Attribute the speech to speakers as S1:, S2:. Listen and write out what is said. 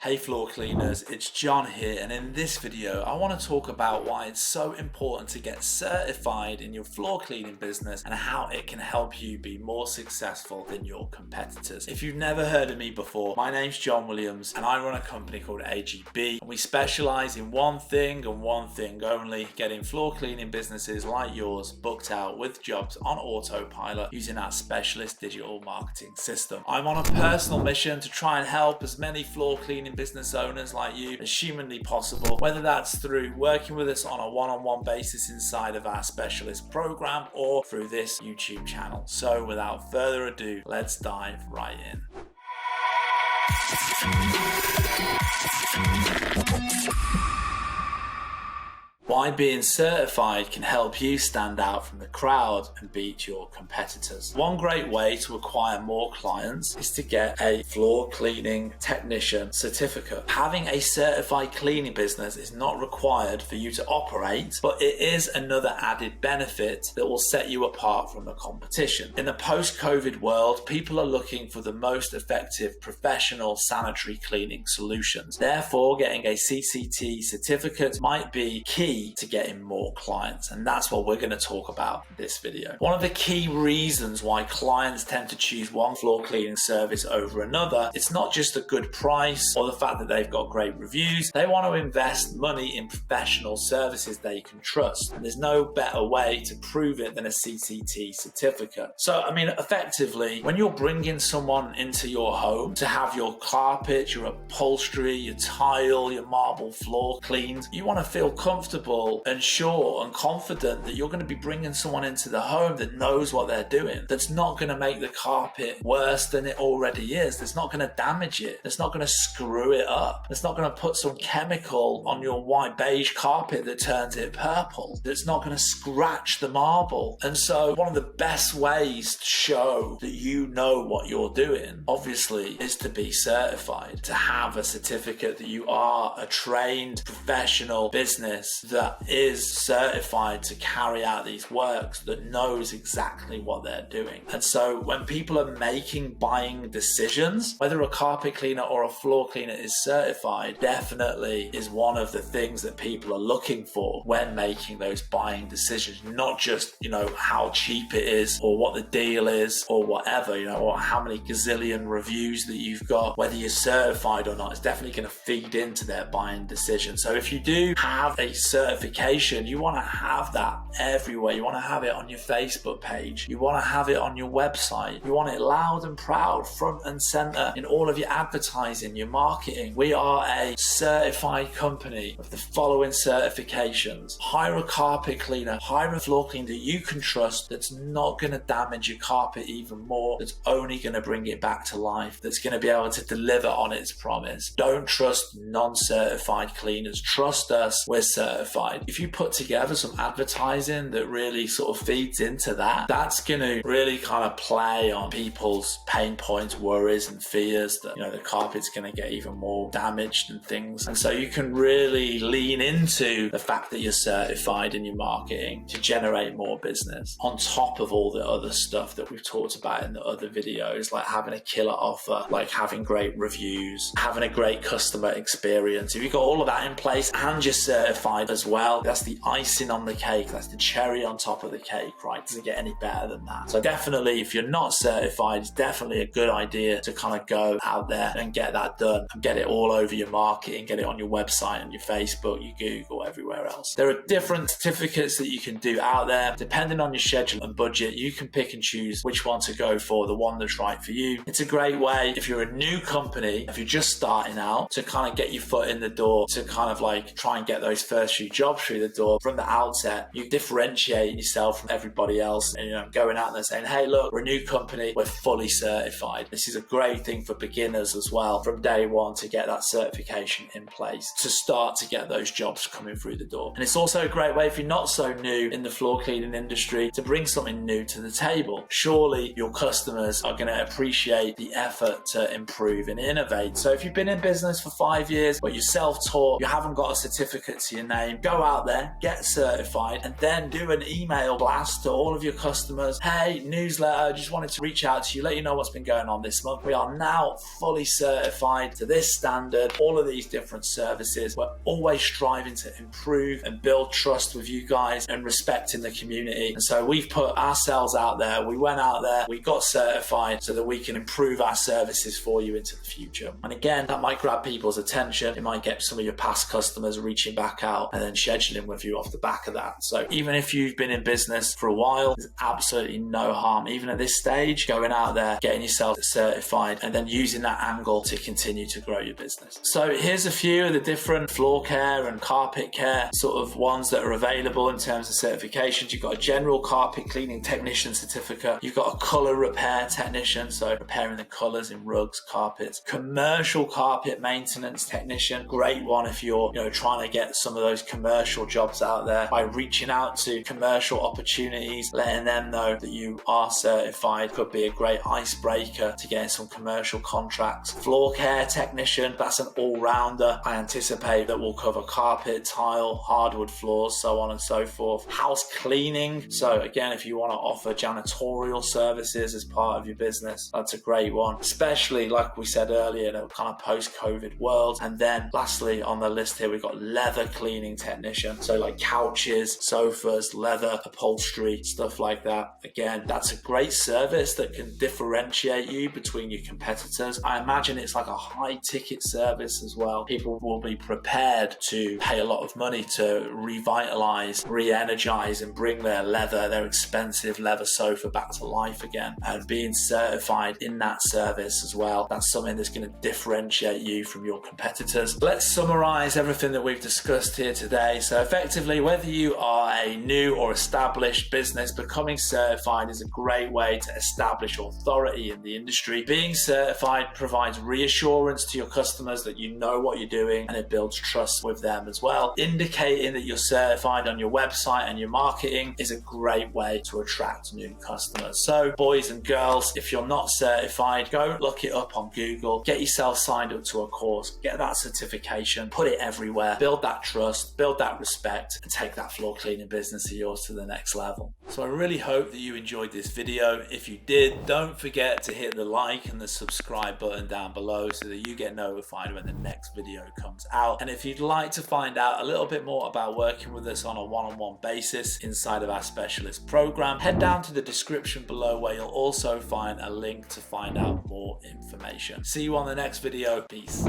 S1: Hey floor cleaners, it's John here, and in this video I want to talk about why it's so important to get certified in your floor cleaning business and how it can help you be more successful than your competitors. If you've never heard of me before, my name's John Williams and I run a company called AGB, and we specialize in one thing and one thing only: getting floor cleaning businesses like yours booked out with jobs on autopilot using our specialist digital marketing system. I'm on a personal mission to try and help as many floor cleaning business owners like you as humanly possible, whether that's through working with us on a one-on-one basis inside of our specialist program or through this YouTube channel. So without further ado, let's dive right in. Why being certified can help you stand out from the crowd and beat your competitors. One great way to acquire more clients is to get a floor cleaning technician certificate. Having a certified cleaning business is not required for you to operate, but it is another added benefit that will set you apart from the competition. In the post-COVID world, people are looking for the most effective professional sanitary cleaning solutions. Therefore, getting a CCT certificate might be key to getting more clients, and that's what we're going to talk about in this video. One of the key reasons why clients tend to choose one floor cleaning service over another, it's not just a good price or the fact that they've got great reviews. They want to invest money in professional services they can trust, and there's no better way to prove it than a CCT certificate. So I mean, effectively, when you're bringing someone into your home to have your carpet, your upholstery, your tile, your marble floor cleaned, you want to feel comfortable and sure and confident that you're going to be bringing someone into the home that knows what they're doing, that's not going to make the carpet worse than it already is, that's not going to damage it, that's not going to screw it up, that's not going to put some chemical on your white beige carpet that turns it purple, that's not going to scratch the marble. And so one of the best ways to show that you know what you're doing, obviously, is to be certified, to have a certificate that you are a trained professional business that is certified to carry out these works, that knows exactly what they're doing. And so when people are making buying decisions, whether a carpet cleaner or a floor cleaner is certified, definitely is one of the things that people are looking for when making those buying decisions. Not just, how cheap it is or what the deal is or whatever, or how many gazillion reviews that you've got. Whether you're certified or not, it's definitely going to feed into their buying decision. So if you do have a certification, you want to have that everywhere. You want to have it on your Facebook page. You want to have it on your website. You want it loud and proud, front and center in all of your advertising, your marketing. We are a certified company with the following certifications. Hire a carpet cleaner, hire a floor cleaner that you can trust, that's not going to damage your carpet even more, that's only going to bring it back to life, that's going to be able to deliver on its promise. Don't trust non-certified cleaners. Trust us, we're certified. If you put together some advertising that really sort of feeds into that, that's going to really kind of play on people's pain points, worries and fears that, the carpet's going to get even more damaged and things. And so you can really lean into the fact that you're certified in your marketing to generate more business, on top of all the other stuff that we've talked about in the other videos, like having a killer offer, like having great reviews, having a great customer experience. If you've got all of that in place and you're certified as well, that's the icing on the cake, that's the cherry on top of the cake, right? Doesn't get any better than that. So definitely, if you're not certified, it's definitely a good idea to kind of go out there and get that done and get it all over your marketing, get it on your website and your Facebook, your Google, everywhere else. There are different certificates that you can do out there. Depending on your schedule and budget, you can pick and choose which one to go for, the one that's right for you. It's a great way, if you're a new company, if you're just starting out, to kind of get your foot in the door, to kind of like try and get those first few jobs through the door. From the outset, you differentiate yourself from everybody else, and going out there saying, hey look, we're a new company, we're fully certified. This is a great thing for beginners as well, from day one, to get that certification in place, to start to get those jobs coming through the door. And it's also a great way, if you're not so new in the floor cleaning industry, to bring something new to the table. Surely your customers are going to appreciate the effort to improve and innovate. So if you've been in business for 5 years but you're self-taught, you haven't got a certificate to your name, go out there, get certified, and then do an email blast to all of your customers. Hey, newsletter, just wanted to reach out to you, let you know what's been going on this month. We are now fully certified to this standard, all of these different services. We're always striving to improve and build trust with you guys and respect in the community. And so we've put ourselves out there. We went out there, we got certified so that we can improve our services for you into the future. And again, that might grab people's attention. It might get some of your past customers reaching back out and then scheduling with you off the back of that. So even if you've been in business for a while, there's absolutely no harm, even at this stage, going out there, getting yourself certified, and then using that angle to continue to grow your business. So here's a few of the different floor care and carpet care sort of ones that are available in terms of certifications. You've got a general carpet cleaning technician certificate. You've got a color repair technician, so repairing the colors in rugs, carpets. Commercial carpet maintenance technician, great one if you're trying to get some of those commercial jobs out there by reaching out to commercial opportunities, letting them know that you are certified. Could be a great icebreaker to getting some commercial contracts. Floor care technician, that's an all-rounder. I anticipate that will cover carpet, tile, hardwood floors, so on and so forth. House cleaning, so again, if you want to offer janitorial services as part of your business, that's a great one, especially like we said earlier, in a kind of post-COVID world. And then lastly on the list here, we've got leather cleaning technician, so like couches, sofas, leather upholstery, stuff like that. Again, that's a great service that can differentiate you between your competitors. I imagine it's like a high ticket service as well. People will be prepared to pay a lot of money to revitalize, re-energize, and bring their expensive leather sofa back to life again. And being certified in that service as well, that's something that's going to differentiate you from your competitors. Let's summarize everything that we've discussed here today. So effectively, whether you are a new or established business, becoming certified is a great way to establish authority in the industry. Being certified provides reassurance to your customers that you know what you're doing, and it builds trust with them as well. Indicating that you're certified on your website and your marketing is a great way to attract new customers. So boys and girls, if you're not certified, go look it up on Google, get yourself signed up to a course, get that certification, put it everywhere, build that trust, build that respect, and take that floor cleaning business of yours to the next level. So I really hope that you enjoyed this video. If you did, don't forget to hit the like and the subscribe button down below so that you get notified when the next video comes out. And if you'd like to find out a little bit more about working with us on a one-on-one basis inside of our specialist program, head down to the description below where you'll also find a link to find out more information. See you on the next video. Peace.